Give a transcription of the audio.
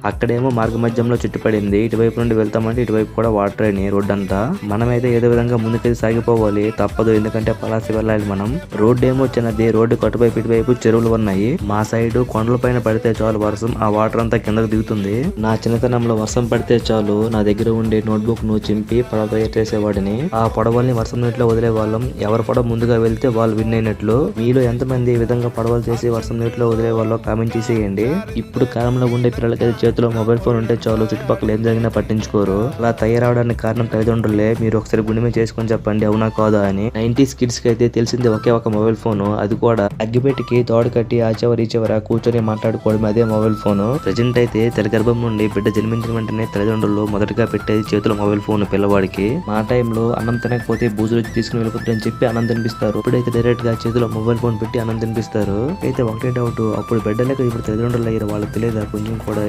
అక్కడేమో మార్గ మధ్యంలో చుట్టుపడింది. ఇటువైపు నుండి వెళ్తామంటే ఇటువైపు కూడా వాటరేని రోడ్ అంతా. మనమైతే ఏదో విధంగా ముందుకెళ్ళి సాగిపోవాలి, తప్పదు. ఎందుకంటే పలాసి వెళ్ళాలి మనం. రోడ్డు ఏమో చిన్నది, రోడ్డు కట్టువైపు ఇటువైపు చెరువులు ఉన్నాయి. మా సైడ్ కొండల పైన పడితే చాలు వర్షం, ఆ వాటర్ అంతా కిందకు దిగుతుంది. నా చిన్నతనంలో వర్షం పడితే చాలు నా దగ్గర ఉండే నోట్బుక్ ను చింపి పడవ తయారు చేసేవాడిని. ఆ పడవల్ని వర్షం నీటిలో వదిలే వాళ్ళం. ఎవరి పడవ ముందుగా వెళ్తే వాళ్ళు విన్ అయినట్లు. మీలో ఎంతమంది ఈ విధంగా పడవలు చేసి వర్షం నీటిలో వదిలే వాళ్ళు కామెంట్ చేసేయండి. ఇప్పుడు కాలంలో ఉండే పిల్లలకి చేతిలో మొబైల్ ఫోన్ ఉంటే చాలు, చుట్టుపక్కల ఏం జరిగినా పట్టించుకోరు. అలా తయారవడానికి కారణం తల్లిదండ్రులే. మీరు ఒకసారి గుండె మీద చేసుకొని చెప్పండి అవునా కాదా అని. 90s కిడ్స్ కి అయితే తెలిసింది ఒకే ఒక మొబైల్ ఫోన్, అది కూడా అగ్గిపెట్టికి తోడు కట్టి ఆ చివరి ఈ చివర కూర్చొని మాట్లాడుకోవడం అదే మొబైల్ ఫోన్. ప్రెజెంట్ అయితే తల్లి గర్భం నుండి బిడ్డ జన్మించిన వెంటనే తల్లిదండ్రులు మొదటగా పెట్టేది చేతిలో మొబైల్ ఫోన్ పిల్లవాడికి. మా టైంలో అన్నం తినకపోతే బూజులు తీసుకుని వెళ్ళిపోతుందని చెప్పి అన్నం తినిపిస్తారు. ఇప్పుడైతే డైరెక్ట్ గా చేతిలో మొబైల్ ఫోన్ పెట్టి అన్నం తినిపిస్తారు. అయితే ఒకటే డౌట్, అప్పుడు బిడ్డలకు ఇప్పుడు తల్లిదండ్రులు అయ్యారు, వాళ్ళకి తెలియదా కొంచెం కూడా?